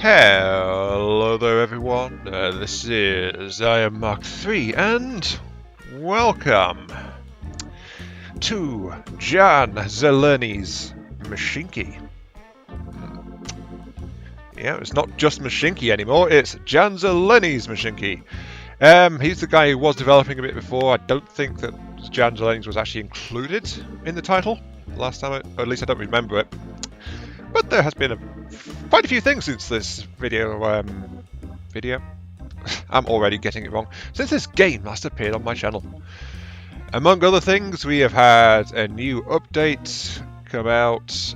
Hello there everyone, this is I am Mark 3 and welcome to Jan Zeleni's Mashinky. Yeah, it's not just Mashinky anymore, it's Jan Zeleni's Mashinky. He's the guy who was developing a bit before. I don't think that Jan Zeleni's was actually included in the title last time, or at least I don't remember it. But there has been quite a few things since this video. I'm already getting it wrong. Since this game last appeared on my channel. Among other things, we have had a new update come out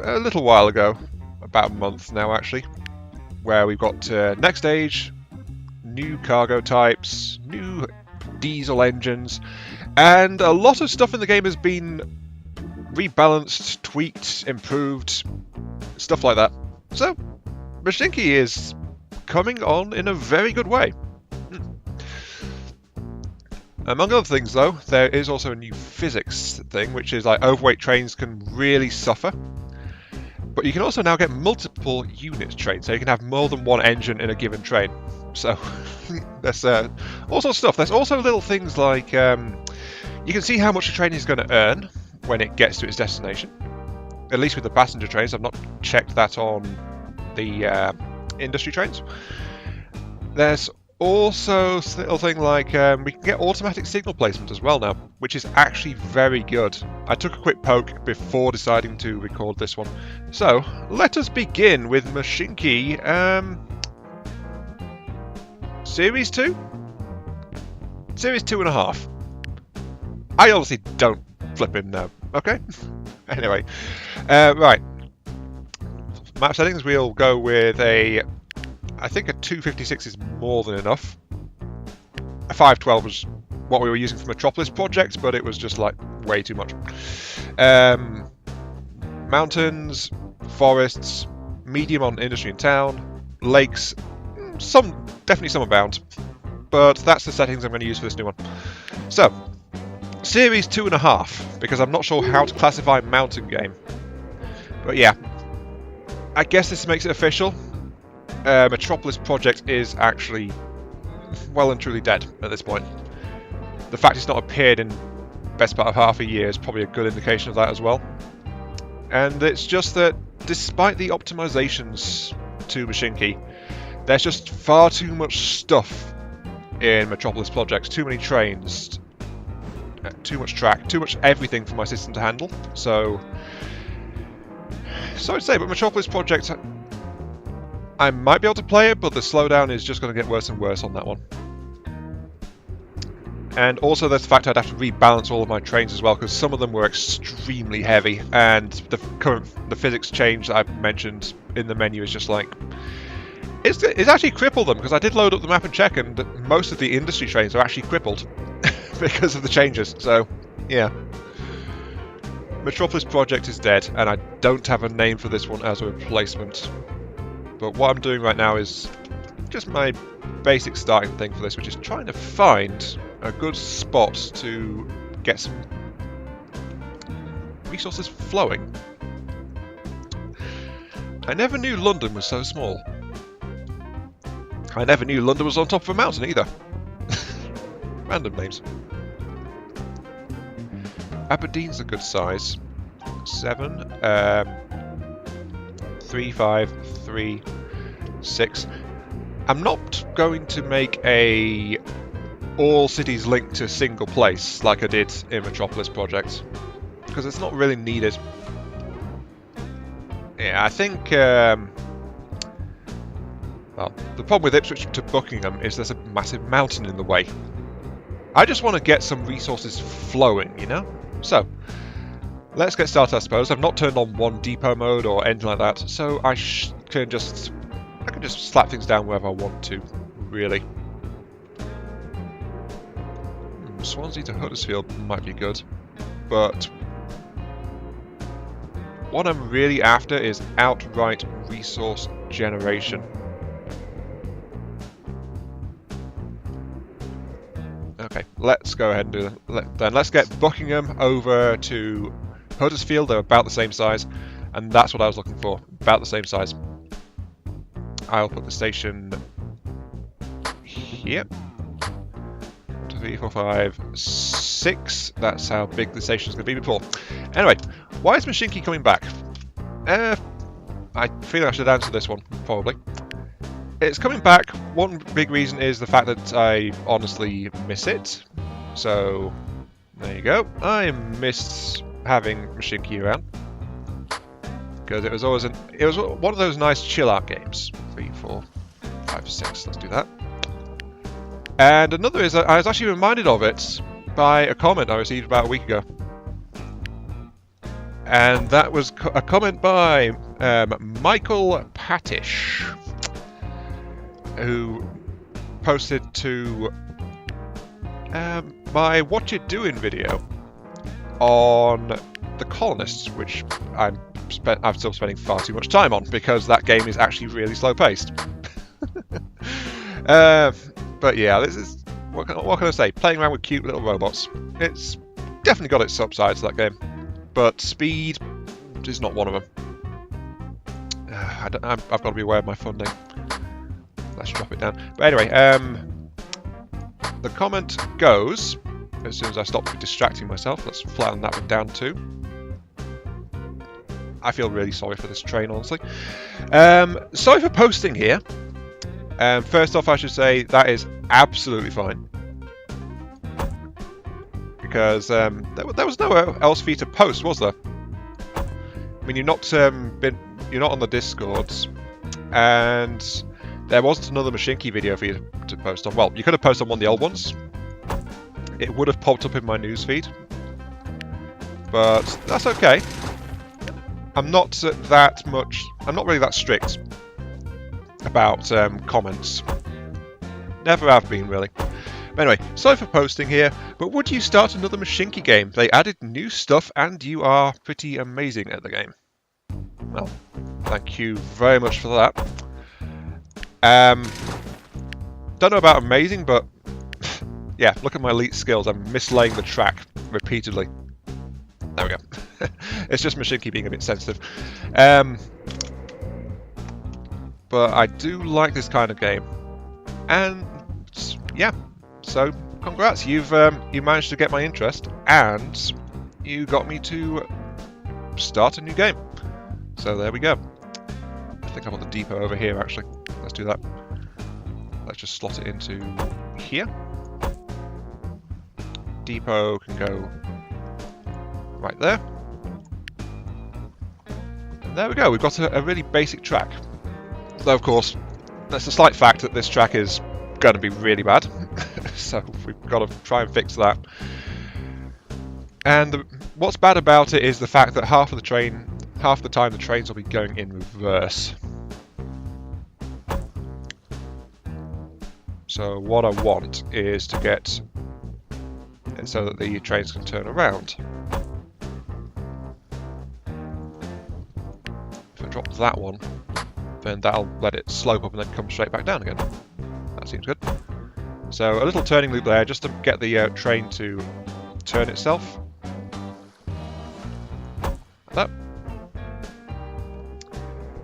a little while ago, about a month now actually, where we've got next stage, new cargo types, new diesel engines, and a lot of stuff in the game has been rebalanced, tweaked, improved, stuff like that. So, Mashinky is coming on in a very good way. Among other things though, there is also a new physics thing, which is like overweight trains can really suffer. But you can also now get multiple unit trains, so you can have more than one engine in a given train. So, there's all sorts of stuff. There's also little things like, you can see how much a train is going to earn when it gets to its destination. At least with the passenger trains. I've not checked that on the industry trains. There's also a little thing like we can get automatic signal placement as well now, which is actually very good. I took a quick poke before deciding to record this one. So let us begin with Mashinky Series 2? Series 2.5. I obviously don't flipping know. Okay. Anyway, right. Map settings. We'll go with a. I think a 256 is more than enough. A 512 was what we were using for Metropolis projects, but it was just like way too much. Mountains, forests, medium on industry and town, lakes. Definitely some abound, but that's the settings I'm going to use for this new one. So. Series 2.5, because I'm not sure how to classify mountain game. But yeah, I guess this makes it official. Metropolis project is actually well and truly dead at this point. The fact it's not appeared in best part of half a year is probably a good indication of that as well. And it's just that despite the optimizations to Mashinky, there's just far too much stuff in Metropolis projects, too many trains, too much track, too much everything for my system to handle. So, sorry to say, but Metropolis Project, I might be able to play it, but the slowdown is just going to get worse and worse on that one. And also there's the fact I'd have to rebalance all of my trains as well, because some of them were extremely heavy, and the physics change that I've mentioned in the menu is just like, it's actually crippled them, because I did load up the map and check, and most of the industry trains are actually crippled. Because of the changes, so yeah. Metropolis Project is dead, and I don't have a name for this one as a replacement. But what I'm doing right now is just my basic starting thing for this, which is trying to find a good spot to get some resources flowing. I never knew London was so small. I never knew London was on top of a mountain either. Random names. Aberdeen's a good size. 7, 3, 5, 3, 6. I'm not going to make a all cities linked to a single place like I did in Metropolis Project, because it's not really needed. Yeah, I think well, the problem with Ipswich to Buckingham is there's a massive mountain in the way. I just want to get some resources flowing, you know? So, let's get started, I suppose. I've not turned on one depot mode or anything like that, so I can just slap things down wherever I want to, really. Swansea to Huddersfield might be good, but what I'm really after is outright resource generation. Okay, let's go ahead and do that. Then let's get Buckingham over to Huddersfield. They're about the same size, and that's what I was looking for. About the same size. I'll put the station here. 1, 2, 3, 4, 5, 6. That's how big the station's going to be before. Anyway, why is Mashinky coming back? I feel I should answer this one, probably. It's coming back. One big reason is the fact that I honestly miss it. So, there you go. I miss having Mashinky around. Because it was always one of those nice chill out games. 3, 4, 5, 6. Let's do that. And another is that I was actually reminded of it by a comment I received about a week ago. And that was a comment by Michael Patish, who posted to my What You Doing video on the Colonists, which I'm still spending far too much time on because that game is actually really slow paced. But yeah, this is what can I say? Playing around with cute little robots. It's definitely got its upsides, that game, but speed is not one of them. I've got to be aware of my funding. Let's drop it down. But anyway, the comment goes, as soon as I stop distracting myself, let's flatten that one down too. I feel really sorry for this train, honestly. Sorry for posting here. First off, I should say that is absolutely fine. Because there was nowhere else for you to post, was there? I mean, you're not on the Discords, and there wasn't another Mashinky video for you to post on. Well, you could have posted on one of the old ones. It would have popped up in my newsfeed, but that's okay. I'm not really that strict about comments. Never have been, really. But anyway, sorry for posting here, but would you start another Mashinky game? They added new stuff and you are pretty amazing at the game. Well, thank you very much for that. Don't know about amazing, but yeah, look at my elite skills. I'm mislaying the track repeatedly. There we go. It's just Mashinky being a bit sensitive. But I do like this kind of game. And yeah, so congrats. You managed to get my interest and you got me to start a new game. So there we go. I think I want the depot over here actually. Let's do that. Let's just slot it into here. Depot can go right there. And there we go. We've got a really basic track. Though of course, there's a slight fact that this track is going to be really bad. So we've got to try and fix that. And what's bad about it is the fact that half the time the trains will be going in reverse. So what I want is to get it so that the trains can turn around. If I drop that one, then that'll let it slope up and then come straight back down again. That seems good. So a little turning loop there just to get the train to turn itself. Like that.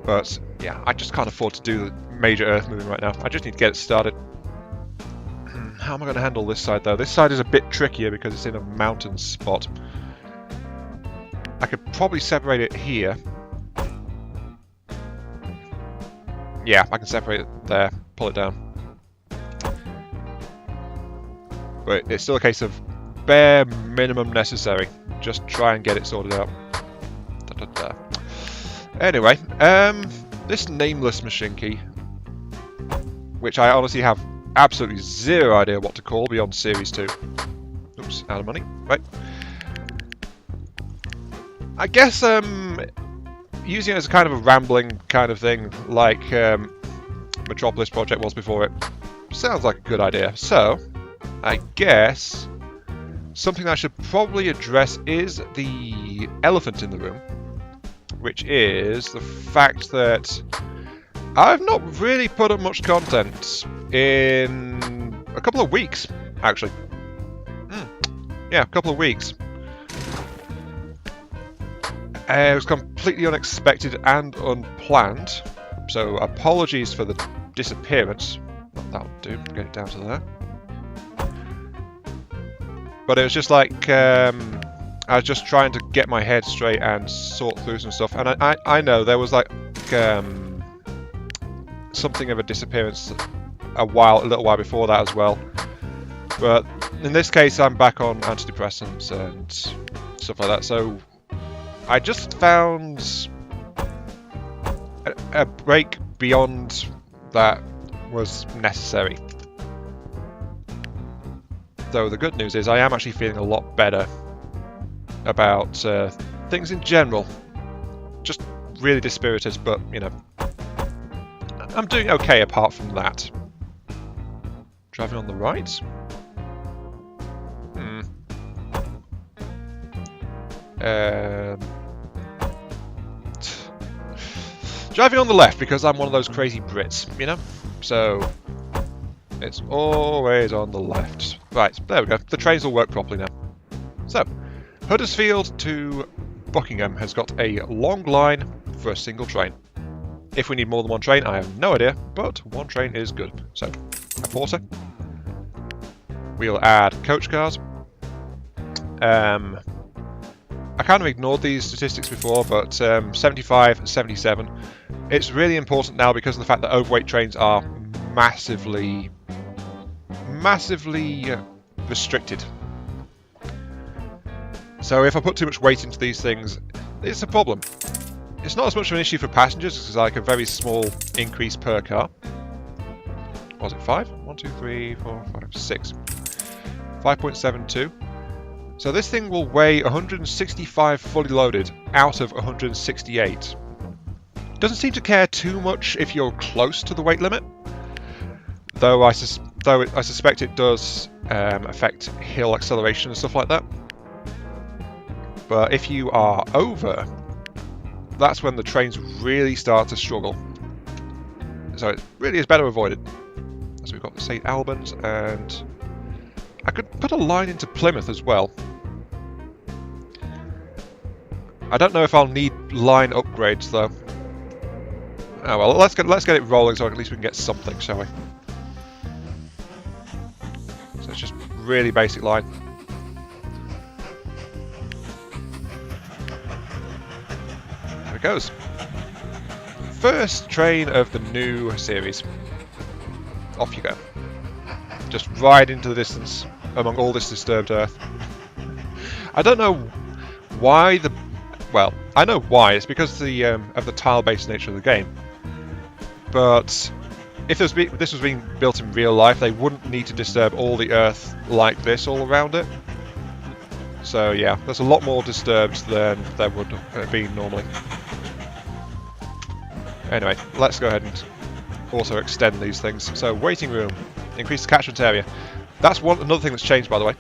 But yeah, I just can't afford to do the major earth moving right now. I just need to get it started. How am I going to handle this side though? This side is a bit trickier because it's in a mountain spot. I could probably separate it here. Yeah, I can separate it there, pull it down. But it's still a case of bare minimum necessary. Just try and get it sorted out. Da, da, da. Anyway, this nameless Mashinky, which I honestly have absolutely zero idea what to call beyond Series 2. Oops, out of money. Right. I guess using it as a kind of a rambling kind of thing, like Metropolis Project was before it, sounds like a good idea. So, I guess something I should probably address is the elephant in the room, which is the fact that I've not really put up much content in a couple of weeks, actually. Yeah, a couple of weeks. It was completely unexpected and unplanned. So apologies for the disappearance. That'll do, get it down to there. But it was just like, I was just trying to get my head straight and sort through some stuff. And I know there was like something of a disappearance a little while before that as well. But in this case, I'm back on antidepressants and stuff like that. So I just found a break beyond that was necessary. Though the good news is I am actually feeling a lot better about things in general. Just really dispirited, but you know, I'm doing okay apart from that. Driving on the right? Driving on the left because I'm one of those crazy Brits, you know? So it's always on the left. Right, there we go. The trains will work properly now. So, Huddersfield to Buckingham has got a long line for a single train. If we need more than one train, I have no idea, but one train is good. So, a porter. We'll add coach cars. I kind of ignored these statistics before, but 75 and 77. It's really important now because of the fact that overweight trains are massively restricted. So if I put too much weight into these things, it's a problem. It's not as much of an issue for passengers, it's like a very small increase per car. Was it 5? 1, 2, 3, 4, 5, 6. 5.72. So this thing will weigh 165 fully loaded out of 168. Doesn't seem to care too much if you're close to the weight limit, though I suspect it does affect hill acceleration and stuff like that. But if you are over, that's when the trains really start to struggle. So it really is better avoided. So we've got the St Albans, and I could put a line into Plymouth as well. I don't know if I'll need line upgrades though. Oh well, let's get it rolling so at least we can get something, shall we? So it's just really basic line. There it goes. First train of the new series. Off you go. Just ride into the distance among all this disturbed earth. I don't know why well, I know why. It's because of the tile-based nature of the game. But if this was being built in real life, they wouldn't need to disturb all the earth like this all around it. So yeah, there's a lot more disturbed than there would have been normally. Anyway, let's go ahead and also extend these things. So waiting room, increase the catchment area. That's another thing that's changed, by the way.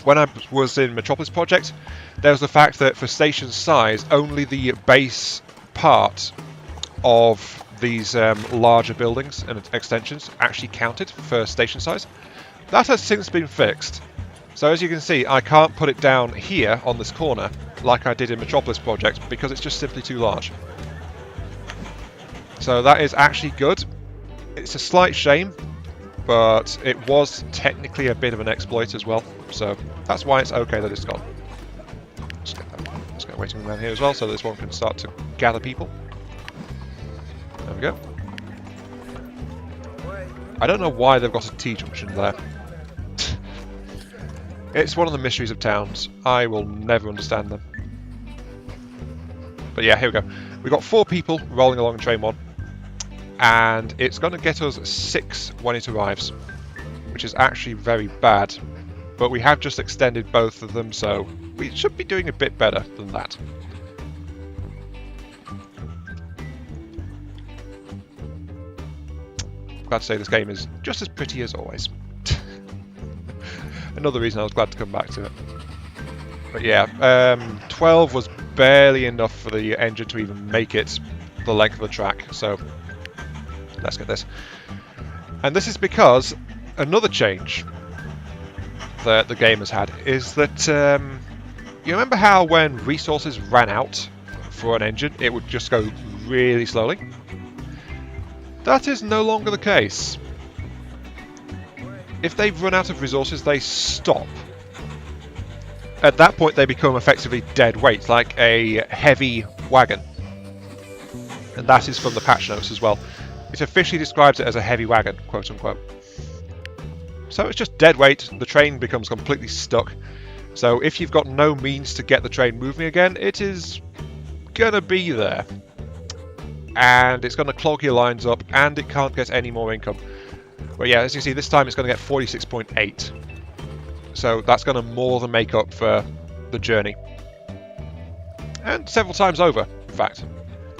When I was in Metropolis Project, there was the fact that for station size, only the base part of these larger buildings and extensions actually counted for station size. That has since been fixed. So as you can see, I can't put it down here on this corner like I did in Metropolis Project because it's just simply too large. So that is actually good. It's a slight shame, but it was technically a bit of an exploit as well. So that's why it's okay that it's gone. Let's get waiting room around here as well, so this one can start to gather people. There we go. I don't know why they've got a T-junction there. It's one of the mysteries of towns. I will never understand them. But yeah, here we go. We've got 4 people rolling along train 1. And it's going to get us 6 when it arrives. Which is actually very bad. But we have just extended both of them, so we should be doing a bit better than that. Glad to say this game is just as pretty as always. Another reason I was glad to come back to it. But yeah, 12 was barely enough for the engine to even make it the length of the track, so let's get this. And this is because another change that the game has had is that you remember how when resources ran out for an engine, it would just go really slowly. That is no longer the case. If they run out of resources, they stop. At that point, they become effectively dead weight, like a heavy wagon. And that is from the patch notes as well. It officially describes it as a heavy wagon, quote unquote. So it's just dead weight, the train becomes completely stuck. So if you've got no means to get the train moving again, it is gonna be there. And it's gonna clog your lines up, and it can't get any more income. But yeah, as you see, this time it's gonna get 46.8. So that's gonna more than make up for the journey. And several times over, in fact.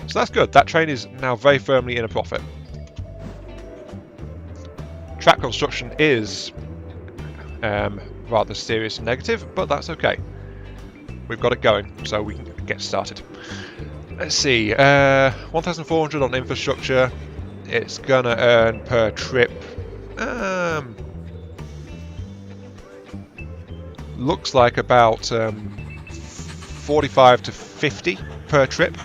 So that's good. That train is now very firmly in a profit. Track construction is rather serious and negative, but that's okay. We've got it going, so we can get started. Let's see, 1,400 on infrastructure. It's gonna earn per trip. Looks like about 45 to 50 per trip.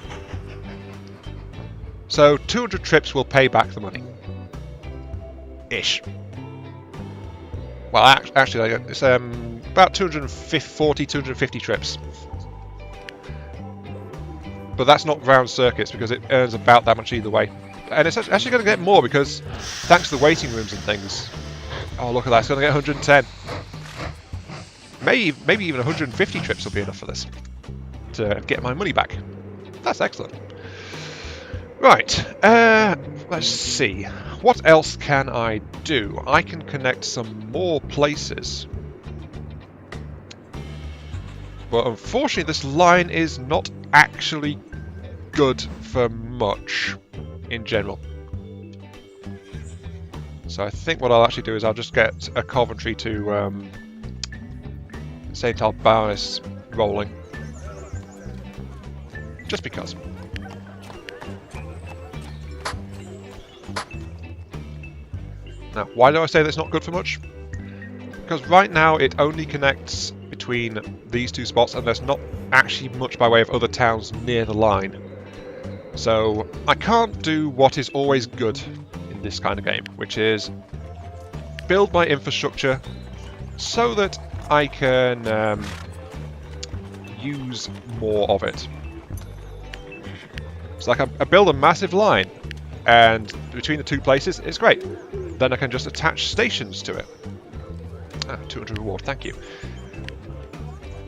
So 200 trips will pay back the money. Ish. Well, actually, it's about 250 trips. But that's not round circuits because it earns about that much either way. And it's actually going to get more because thanks to the waiting rooms and things. Oh, look at that, it's going to get 110. Maybe even 150 trips will be enough for this to get my money back. That's excellent. Right, let's see. What else can I do? I can connect some more places. But unfortunately, this line is not actually good for much in general. So I think what I'll actually do is I'll just get a Coventry to St. Albanus rolling. Just because. Now, why do I say that's not good for much? Because right now it only connects between these two spots and there's not actually much by way of other towns near the line. So I can't do what is always good in this kind of game, which is build my infrastructure so that I can use more of it. It's like I build a massive line and between the two places it's great. Then I can just attach stations to it. 200 reward, thank you.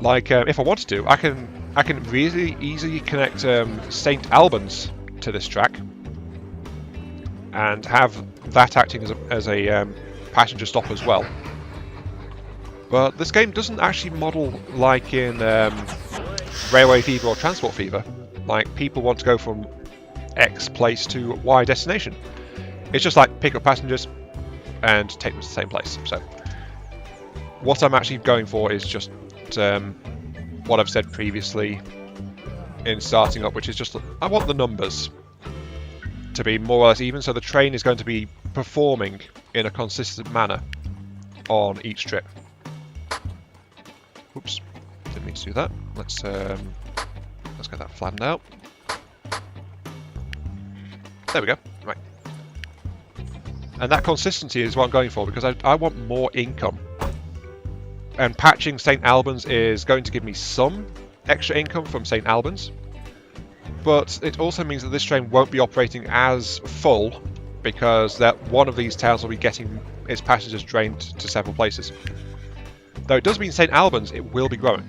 Like, if I wanted to, I can really easily connect St. Albans to this track and have that acting as a passenger stop as well. But this game doesn't actually model like in Railway Fever or Transport Fever. Like, people want to go from X place to Y destination. It's just like pick up passengers and take them to the same place. So what I'm actually going for is just what I've said previously in starting up, which is just I want the numbers to be more or less even, so the train is going to be performing in a consistent manner on each trip. Oops, didn't mean to do that. Let's get that flattened out. There we go. Right. And that consistency is what I'm going for because I want more income. And patching St. Albans is going to give me some extra income from St. Albans. But it also means that this train won't be operating as full because that one of these towns will be getting its passengers drained to several places. Though it does mean St. Albans, it will be growing.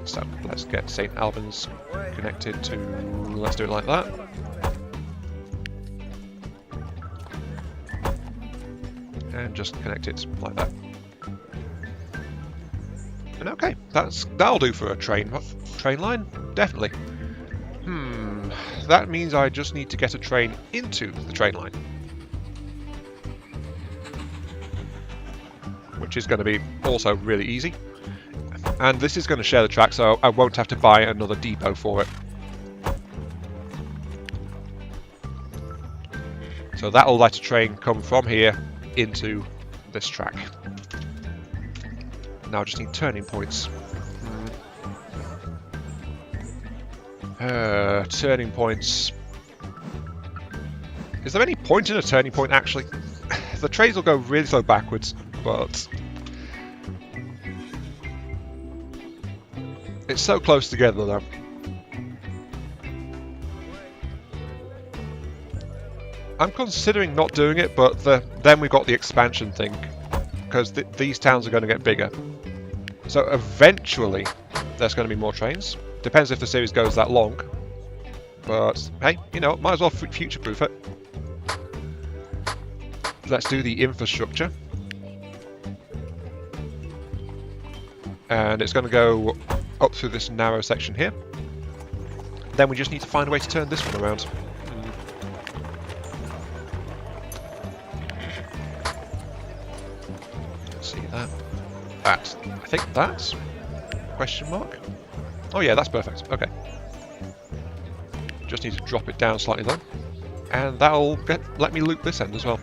So let's get St. Albans connected to... Let's do it like that. And just connect it like that. And okay, that'll do for a train line, definitely. That means I just need to get a train into the train line, which is going to be also really easy. And this is going to share the track, so I won't have to buy another depot for it. So that'll let a train come from here into this track. Now I just need turning points. Turning points. Is there any point in a turning point, actually? The trains will go really slow backwards, but it's so close together, though. I'm considering not doing it, but then we've got the expansion thing, because these towns are going to get bigger. So eventually, there's going to be more trains. Depends if the series goes that long. But hey, you know, might as well future-proof it. Let's do the infrastructure. And it's going to go up through this narrow section here. Then we just need to find a way to turn this one around. Let's see that. That. I think that's... Question mark? Oh yeah, that's perfect. Okay. Just need to drop it down slightly though. And that'll let me loop this end as well.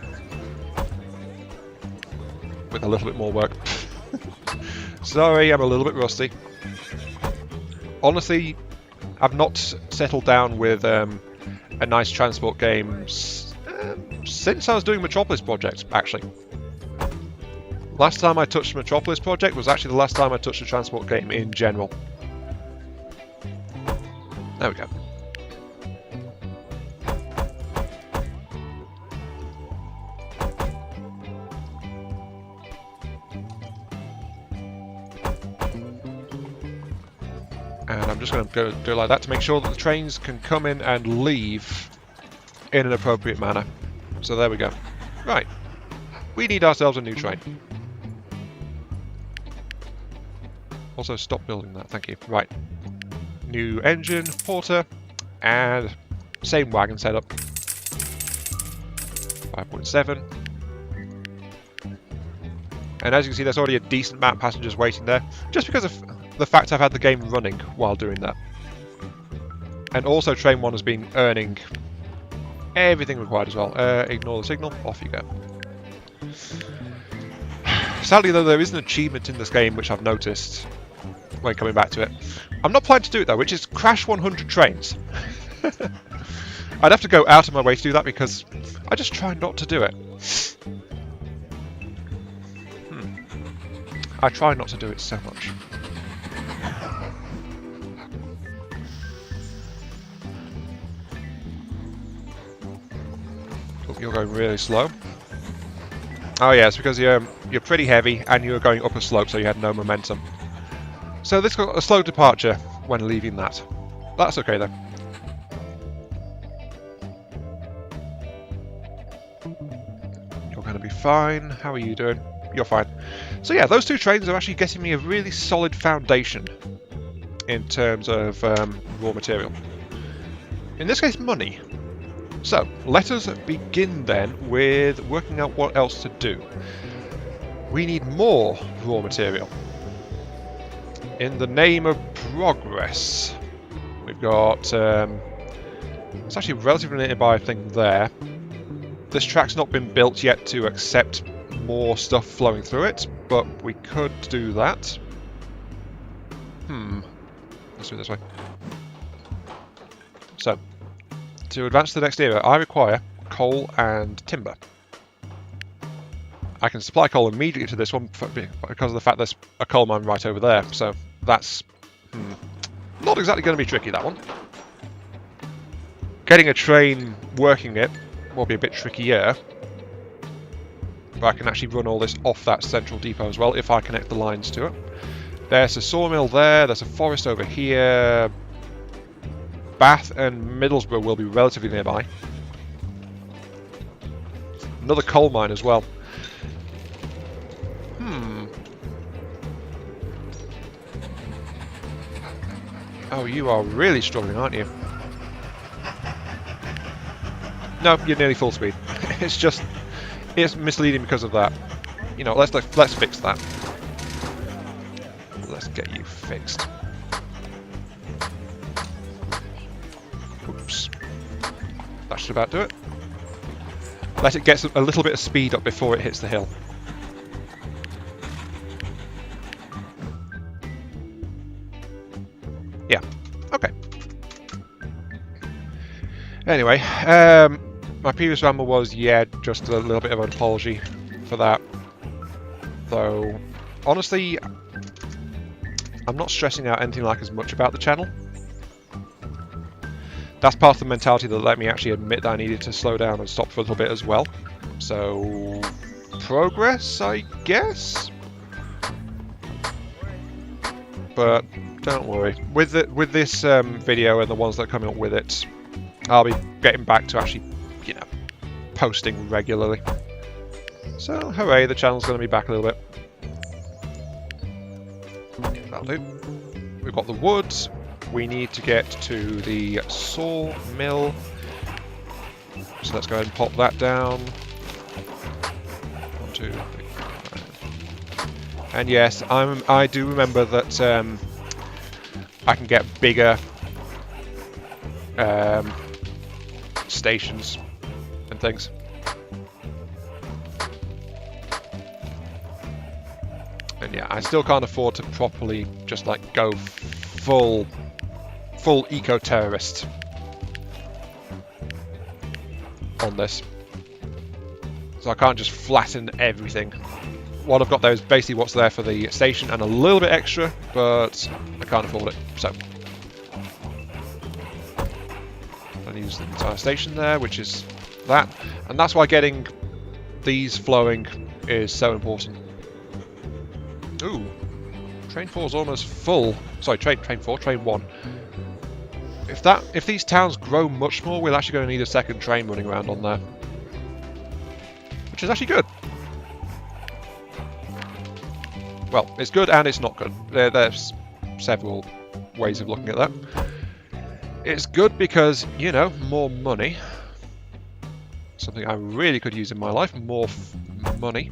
With a little bit more work. Sorry, I'm a little bit rusty. Honestly, I've not settled down with a nice transport game since I was doing Metropolis Project, actually. Last time I touched Metropolis Project was actually the last time I touched a transport game in general. There we go. And I'm just going to do it like that to make sure that the trains can come in and leave in an appropriate manner. So there we go. Right. We need ourselves a new train. Also, stop building that. Thank you. Right. New engine, porter, and same wagon setup. 5.7. And as you can see, there's already a decent amount of passengers waiting there, just because of the fact I've had the game running while doing that. And also Train 1 has been earning everything required as well. Ignore the signal, off you go. Sadly though, there is an achievement in this game which I've noticed when coming back to it. I'm not planning to do it though, which is crash 100 trains. I'd have to go out of my way to do that because I just try not to do it. I try not to do it so much. Oh, you're going really slow. Oh yeah, it's because you're pretty heavy and you were going up a slope, so you had no momentum. So this got a slow departure when leaving that. That's okay though. You're going to be fine. How are you doing? You're fine. So yeah, those two trains are actually getting me a really solid foundation in terms of raw material. In this case, money. So, let us begin then with working out what else to do. We need more raw material. In the name of progress, we've got... it's actually a relatively nearby thing there. This track's not been built yet to accept more stuff flowing through it, but we could do that. Let's do it this way. So, to advance to the next era, I require coal and timber. I can supply coal immediately to this one because of the fact there's a coal mine right over there, so that's not exactly going to be tricky, that one. Getting a train working it will be a bit trickier. But I can actually run all this off that central depot as well if I connect the lines to it. There's a sawmill there, there's a forest over here. Bath and Middlesbrough will be relatively nearby. Another coal mine as well. Oh, you are really struggling, aren't you? No, you're nearly full speed. It's misleading because of that. You know, let's fix that. Let's get you fixed. Oops. That should about do it. Let it get a little bit of speed up before it hits the hill. Yeah. Okay. Anyway, my previous ramble was, yeah, just a little bit of an apology for that. Though, honestly, I'm not stressing out anything like as much about the channel. That's part of the mentality that let me actually admit that I needed to slow down and stop for a little bit as well. So, progress, I guess? But don't worry. With this video and the ones that are coming up with it, I'll be getting back to actually, you know, posting regularly. So, hooray, the channel's going to be back a little bit. Yeah, that'll do. We've got the wood. We need to get to the sawmill. So let's go ahead and pop that down. 1, 2, 3, 5. And yes, I do remember that I can get bigger stations and things. And yeah, I still can't afford to properly just like go full eco-terrorist on this. So I can't just flatten everything. What I've got there is basically what's there for the station and a little bit extra, but I can't afford it, so. I use the entire station there, which is that. And that's why getting these flowing is so important. Ooh. Train 4's almost full. Sorry, train 4, train 1. If these towns grow much more, we're actually going to need a second train running around on there. Which is actually good. Well, it's good and it's not good. There's several ways of looking at that. It's good because, you know, more money. Something I really could use in my life. More money.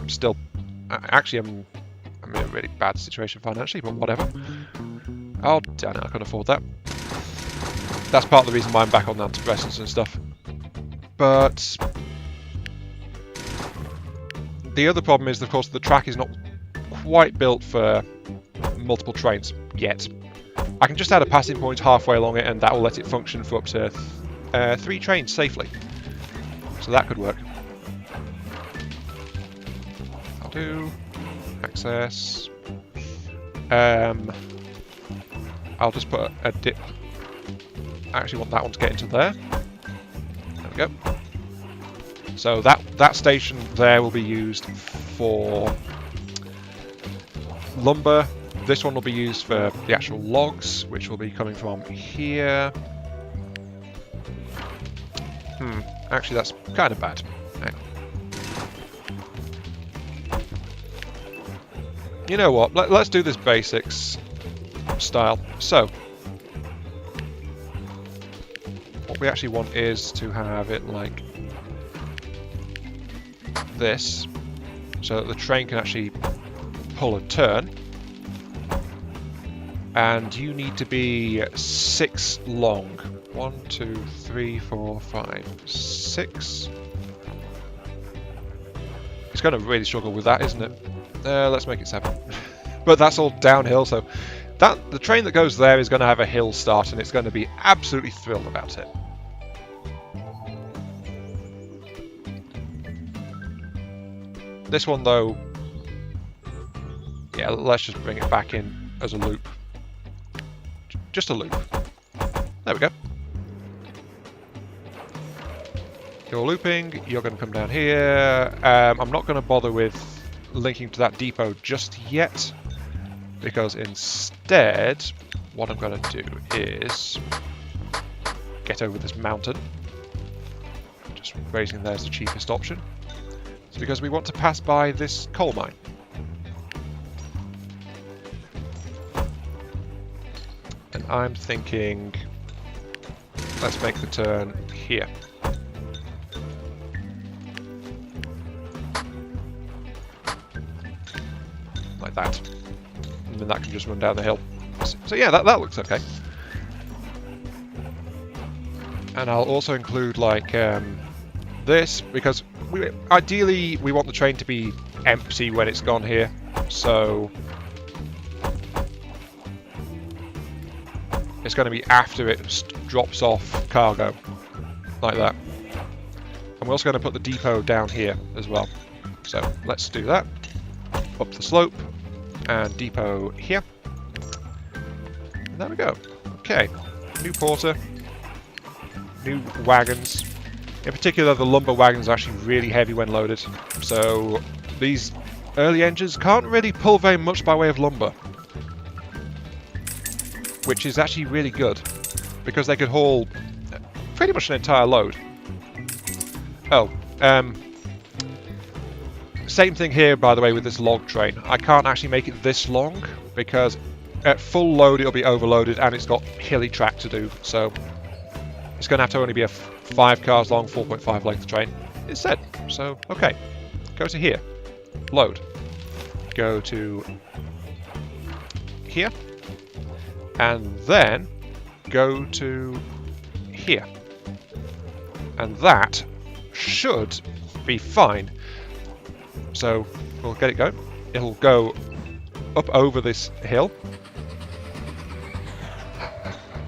Still, actually, I'm in a really bad situation financially, but whatever. Oh, damn it, I couldn't afford that. That's part of the reason why I'm back on antidepressants and stuff. But the other problem is, of course, the track is not quite built for multiple trains yet. I can just add a passing point halfway along it, and that will let it function for up to 3 trains safely. So that could work. I'll do access. I'll just put a dip. I actually want that one to get into there. There we go. So that station there will be used for lumber. This one will be used for the actual logs, which will be coming from here. Actually, that's kind of bad. Hang on. You know what? Let's do this basics style. So, what we actually want is to have it like this, so that the train can actually pull a turn. And you need to be 6 long. 1, 2, 3, 4, 5, 6. It's going to really struggle with that, isn't it? Let's make it 7. But that's all downhill, so the train that goes there is going to have a hill start, and it's going to be absolutely thrilled about it. This one, though, yeah, let's just bring it back in as a loop. Just a loop. There we go. You're looping, you're going to come down here. I'm not going to bother with linking to that depot just yet, because instead, what I'm going to do is get over this mountain. Just raising there's the cheapest option. It's because we want to pass by this coal mine. And I'm thinking, let's make the turn here. Like that. And then that can just run down the hill. So yeah, that looks okay. And I'll also include like this, because ideally we want the train to be empty when it's gone here. So it's going to be after it drops off cargo, like that. And we're also going to put the depot down here as well. So let's do that. Up the slope, and depot here. And there we go. Okay, new porter, new wagons. In particular, the lumber wagons are actually really heavy when loaded. So these early engines can't really pull very much by way of lumber, which is actually really good, because they could haul pretty much an entire load. Oh, same thing here, by the way, with this log train. I can't actually make it this long, because at full load it'll be overloaded, and it's got hilly track to do, so it's going to have to only be a 5 cars long, 4.5 length train instead. So, okay, go to here, load, go to here, and then go to here, and that should be fine. So we'll get it going. It'll go up over this hill.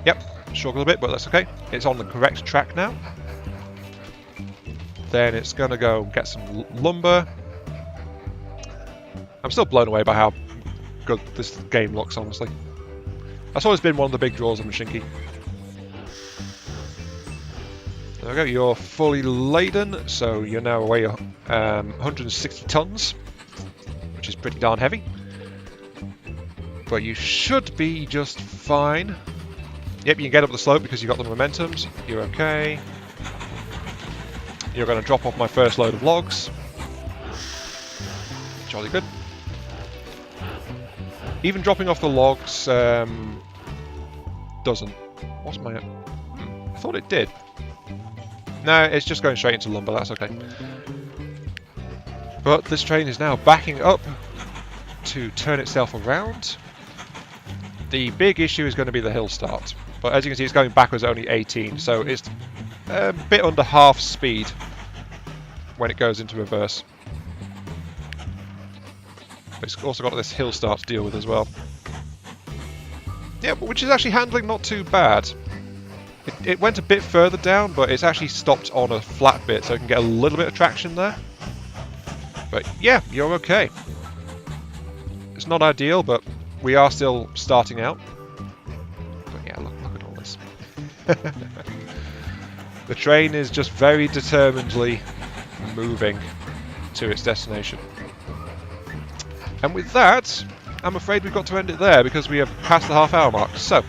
Yep, struggle a bit, but that's okay. It's on the correct track now. Then it's gonna go get some lumber. I'm still blown away by how good this game looks, honestly. That's always been one of the big draws of Mashinky. There we go, you're fully laden, so you're now away 160 tons, which is pretty darn heavy. But you should be just fine. Yep, you can get up the slope because you've got the momentums. You're okay. You're going to drop off my first load of logs. Jolly good. Even dropping off the logs doesn't. What's my... I thought it did. No, it's just going straight into lumber, that's okay. But this train is now backing up to turn itself around. The big issue is going to be the hill start. But as you can see, it's going backwards at only 18, so it's a bit under half speed when it goes into reverse. But it's also got this hill start to deal with as well. Yeah, which is actually handling not too bad. It went a bit further down, but it's actually stopped on a flat bit, so it can get a little bit of traction there. But yeah, you're okay. It's not ideal, but we are still starting out. But yeah, look at all this. The train is just very determinedly moving to its destination. And with that, I'm afraid we've got to end it there, because we have passed the half-hour mark. So,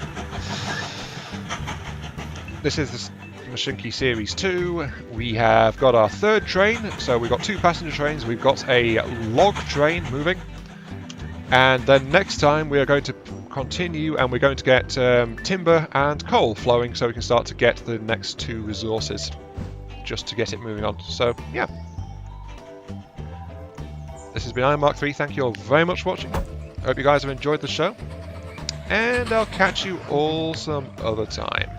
this is the Mashinky Series 2. We have got our third train, so we've got 2 passenger trains, we've got a log train moving, and then next time we are going to continue and we're going to get timber and coal flowing, so we can start to get the next 2 resources, just to get it moving on. So, yeah. This has been Iron Mark 3, thank you all very much for watching. I hope you guys have enjoyed the show, and I'll catch you all some other time.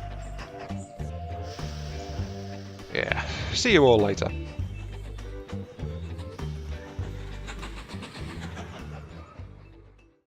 Yeah, see you all later.